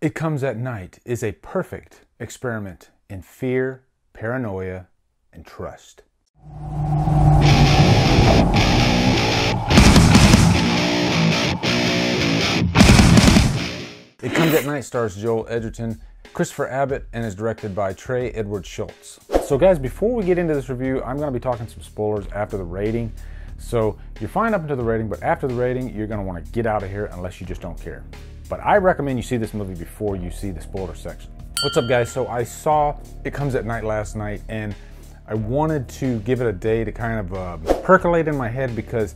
It Comes at Night is a perfect experiment in fear, paranoia, and trust. It Comes at Night stars Joel Edgerton, Christopher Abbott, and is directed by Trey Edward Shults. So guys, before we get into this review, I'm going to be talking some spoilers after the rating. So you're fine up until the rating, but after the rating, you're going to want to get out of here unless you just don't care. But I recommend you see this movie before you see the spoiler section. What's up guys? So I saw It Comes at Night last night, and I wanted to give it a day to kind of percolate in my head because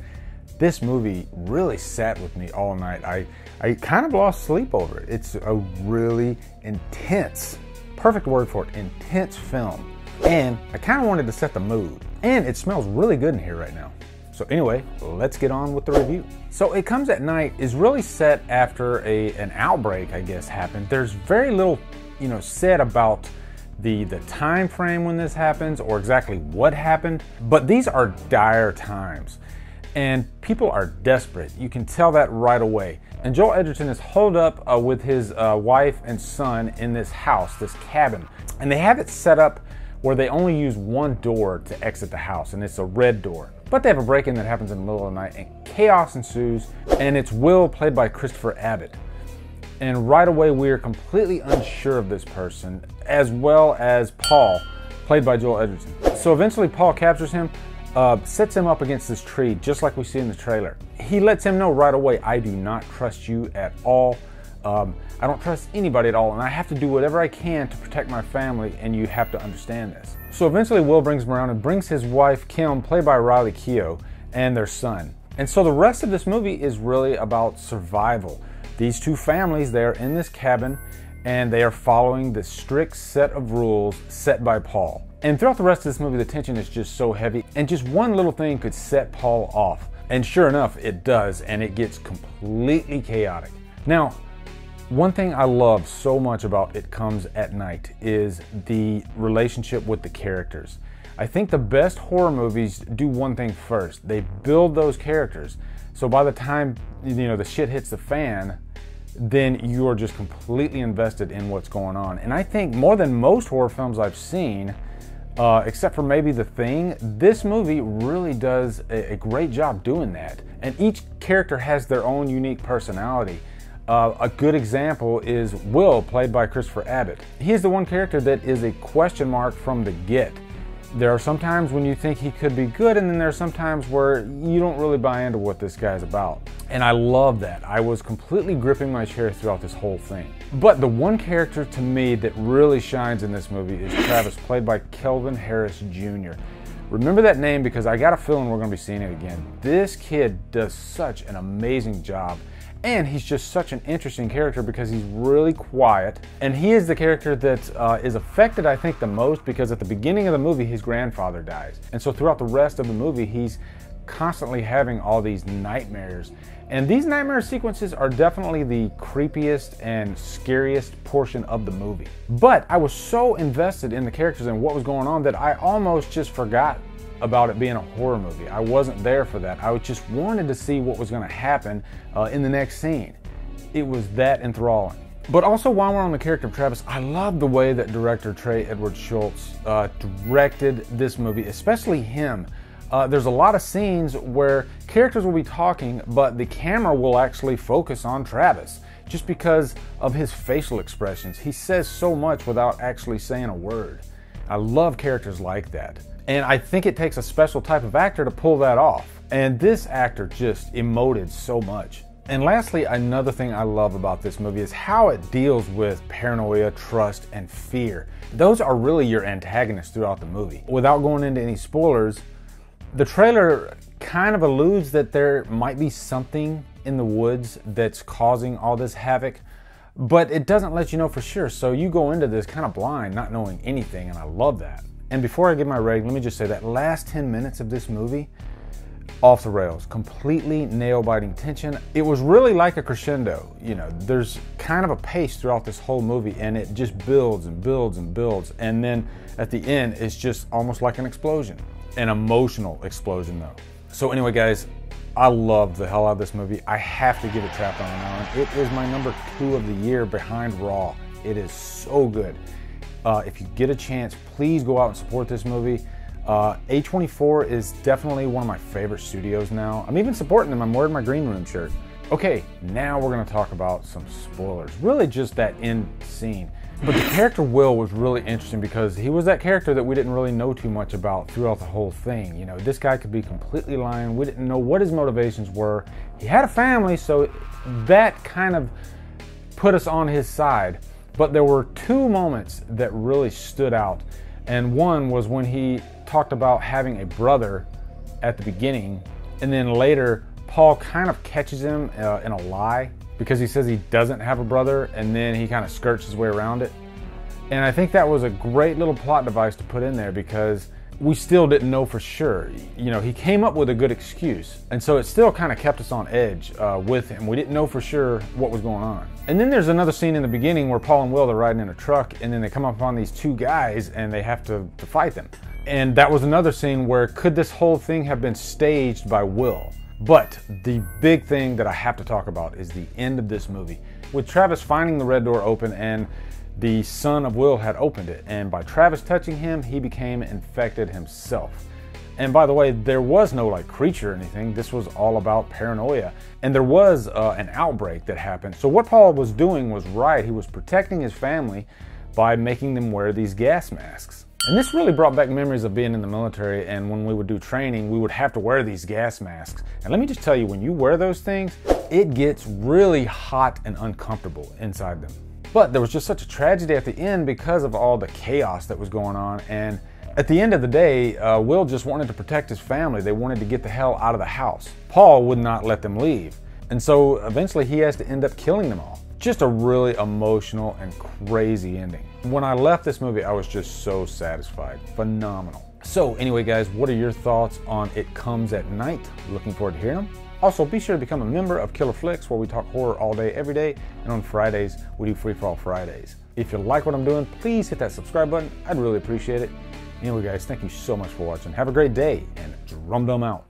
this movie really sat with me all night. I kind of lost sleep over it. It's a really intense, perfect word for it, intense film. And I kind of wanted to set the mood. And it smells really good in here right now. So anyway, let's get on with the review. So It Comes at Night is really set after an outbreak, I guess, happened. There's very little, said about the time frame when this happens or exactly what happened, but these are dire times and people are desperate. You can tell that right away. And Joel Edgerton is holed up with his wife and son in this house, this cabin, and they have it set up where they only use one door to exit the house, and it's a red door. But they have a break-in that happens in the middle of the night, and chaos ensues, and it's Will, played by Christopher Abbott. And right away, we are completely unsure of this person, as well as Paul, played by Joel Edgerton. So eventually, Paul captures him, sets him up against this tree, just like we see in the trailer. He lets him know right away, I do not trust you at all. I don't trust anybody at all, and I have to do whatever I can to protect my family, and you have to understand this. So eventually Will brings him around and brings his wife, Kim, played by Riley Keough, and their son. And so the rest of this movie is really about survival. These two families, they are in this cabin, and they are following the strict set of rules set by Paul. And throughout the rest of this movie, the tension is just so heavy, and just one little thing could set Paul off. And sure enough, it does, and it gets completely chaotic. Now, one thing I love so much about It Comes at Night is the relationship with the characters. I think the best horror movies do one thing first. They build those characters. So by the time, the shit hits the fan, then you are just completely invested in what's going on. And I think more than most horror films I've seen, except for maybe The Thing, this movie really does a great job doing that. And each character has their own unique personality. A good example is Will, played by Christopher Abbott. He is the one character that is a question mark from the get. There are some times when you think he could be good, and then there are some times where you don't really buy into what this guy's about. And I love that. I was completely gripping my chair throughout this whole thing. But the one character to me that really shines in this movie is Travis, played by Kelvin Harris Jr. Remember that name because I got a feeling we're going to be seeing it again. This kid does such an amazing job. And he's just such an interesting character because he's really quiet. And he is the character that is affected, I think, the most because at the beginning of the movie, his grandfather dies. And so throughout the rest of the movie, he's constantly having all these nightmares. And these nightmare sequences are definitely the creepiest and scariest portion of the movie. But I was so invested in the characters and what was going on that I almost just forgot about it being a horror movie. I wasn't there for that. I just wanted to see what was going to happen in the next scene. It was that enthralling. But also, while we're on the character of Travis, I love the way that director Trey Edward Shults directed this movie, especially him. There's a lot of scenes where characters will be talking, but the camera will actually focus on Travis just because of his facial expressions. He says so much without actually saying a word. I love characters like that. And I think it takes a special type of actor to pull that off. And this actor just emoted so much. And lastly, another thing I love about this movie is how it deals with paranoia, trust, and fear. Those are really your antagonists throughout the movie. Without going into any spoilers, the trailer kind of alludes that there might be something in the woods that's causing all this havoc, but it doesn't let you know for sure. So you go into this kind of blind, not knowing anything, and I love that. And before I give my rating, let me just say that last 10 minutes of this movie, off the rails, completely nail-biting tension. It was really like a crescendo. There's kind of a pace throughout this whole movie, and it just builds and builds and builds. And then at the end, it's just almost like an explosion. An emotional explosion, though. So anyway, guys, I love the hell out of this movie. I have to give it Trapped on an Island. It is my number 2 of the year behind Raw. It is so good. If you get a chance, please go out and support this movie. A24 is definitely one of my favorite studios now. I'm even supporting them. I'm wearing my Green Room shirt. Okay, now we're gonna talk about some spoilers. Really just that end scene. But the character Will was really interesting because he was that character that we didn't really know too much about throughout the whole thing. You know, this guy could be completely lying. We didn't know what his motivations were. He had a family, so that kind of put us on his side. But there were 2 moments that really stood out. And one was when he talked about having a brother at the beginning, and then later Paul kind of catches him in a lie because he says he doesn't have a brother, and then he kind of skirts his way around it. And I think that was a great little plot device to put in there because we still didn't know for sure. You know, he came up with a good excuse, and so it still kind of kept us on edge with him. We didn't know for sure what was going on. And then there's another scene in the beginning where Paul and Will are riding in a truck, and then they come upon these 2 guys and they have to fight them. And that was another scene where could this whole thing have been staged by Will? But the big thing that I have to talk about is the end of this movie. With Travis finding the red door open, and the son of Will had opened it, and by Travis touching him, he became infected himself. And by the way, there was no like creature or anything. This was all about paranoia. And there was an outbreak that happened. So what Paul was doing was right. He was protecting his family by making them wear these gas masks. And this really brought back memories of being in the military, and when we would do training, we would have to wear these gas masks. And let me just tell you, when you wear those things, it gets really hot and uncomfortable inside them. But there was just such a tragedy at the end because of all the chaos that was going on. And at the end of the day, Will just wanted to protect his family. They wanted to get the hell out of the house. Paul would not let them leave. And so eventually he has to end up killing them all. Just a really emotional and crazy ending. When I left this movie, I was just so satisfied. Phenomenal. So anyway, guys, what are your thoughts on It Comes at Night? Looking forward to hearing them. Also, be sure to become a member of Killer Flicks, where we talk horror all day, every day. And on Fridays, we do Free For All Fridays. If you like what I'm doing, please hit that subscribe button. I'd really appreciate it. Anyway, guys, thank you so much for watching. Have a great day, and Drumdum out.